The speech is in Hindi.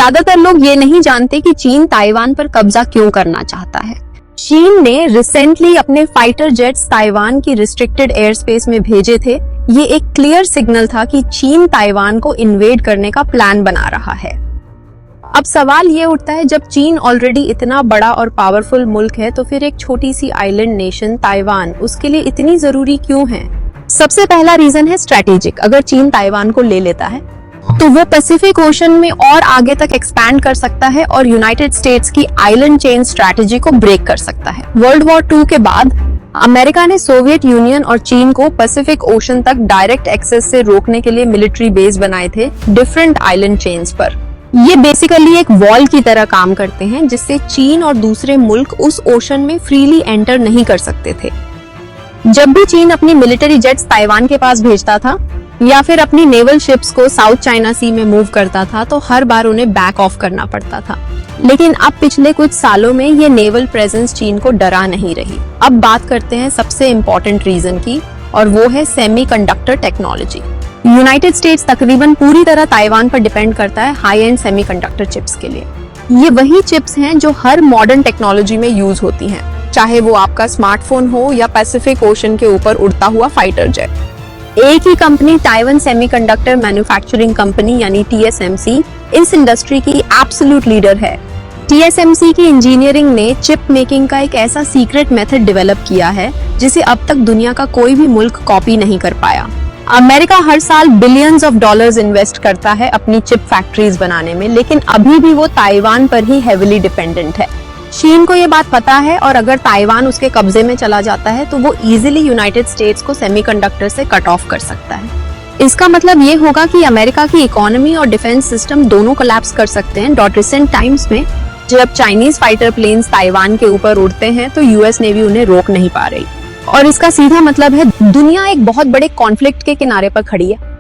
ज्यादातर लोग ये नहीं जानते कि चीन ताइवान पर कब्जा क्यों करना चाहता है। चीन ने रिसेंटली अपने फाइटर जेट्स ताइवान की रिस्ट्रिक्टेड एयर स्पेस में भेजे थे। ये एक क्लियर सिग्नल था कि चीन ताइवान को इन्वेड करने का प्लान बना रहा है। अब सवाल ये उठता है, जब चीन ऑलरेडी इतना बड़ा और पावरफुल मुल्क है तो फिर एक छोटी सी आइलैंड नेशन ताइवान उसके लिए इतनी जरूरी क्यों है? सबसे पहला रीजन है स्ट्रेटेजिक। अगर चीन ताइवान को ले लेता है तो वो पैसिफिक ओशन में और आगे तक एक्सपैंड कर सकता है और यूनाइटेड स्टेट्स की आइलैंड चेन स्ट्रेटेजी को ब्रेक कर सकता है। वर्ल्ड वॉर 2 के बाद अमेरिका ने सोवियत यूनियन और चीन को पैसिफिक ओशन तक डायरेक्ट एक्सेस से रोकने के लिए मिलिट्री बेस बनाए थे डिफरेंट आइलैंड चेन्स पर। ये बेसिकली एक वॉल की तरह काम करते हैं जिससे चीन और दूसरे मुल्क उस ओशन में फ्रीली एंटर नहीं कर सकते थे। जब भी चीन अपनी मिलिट्री जेट्स ताइवान के पास भेजता था या फिर अपनी नेवल शिप्स को साउथ चाइना सी में मूव करता था तो हर बार उन्हें बैक ऑफ करना पड़ता था। लेकिन अब पिछले कुछ सालों में ये नेवल प्रेजेंस चीन को डरा नहीं रही। अब बात करते हैं सबसे इम्पोर्टेंट रीजन की, और वो है सेमीकंडक्टर टेक्नोलॉजी। यूनाइटेड स्टेट्स तकरीबन पूरी तरह ताइवान पर डिपेंड करता है हाई एंड सेमीकंडक्टर चिप्स के लिए। ये वही चिप्स हैं जो हर मॉडर्न टेक्नोलॉजी में यूज होती हैं, चाहे वो आपका स्मार्टफोन हो या पैसिफिक ओशन के ऊपर उड़ता हुआ फाइटर जेट। एक ही company Taiwan semiconductor manufacturing company यानी TSMC इस इंडस्ट्री की एब्सोल्यूट लीडर है। TSMC की इंजीनियरिंग ने चिप मेकिंग का एक ऐसा सीक्रेट मेथड डेवलप किया है जिसे अब तक दुनिया का कोई भी मुल्क कॉपी नहीं कर पाया। अमेरिका हर साल बिलियंस ऑफ डॉलर्स इन्वेस्ट करता है अपनी चिप फैक्ट्रीज बनाने में, लेकिन अभी भी वो ताइवान पर ही हेविली डिपेंडेंट है। चीन को ये बात पता है और अगर ताइवान उसके कब्जे में चला जाता है तो वो इजीली यूनाइटेड स्टेट्स को सेमीकंडक्टर से कट ऑफ कर सकता है। इसका मतलब ये होगा कि अमेरिका की इकोनॉमी और डिफेंस सिस्टम दोनों कोलैप्स कर सकते हैं। रिसेंट टाइम्स में जब चाइनीज फाइटर प्लेन्स ताइवान के ऊपर उड़ते हैं तो यूएस नेवी उन्हें रोक नहीं पा रही, और इसका सीधा मतलब है दुनिया एक बहुत बड़े कॉन्फ्लिक्ट के किनारे पर खड़ी है।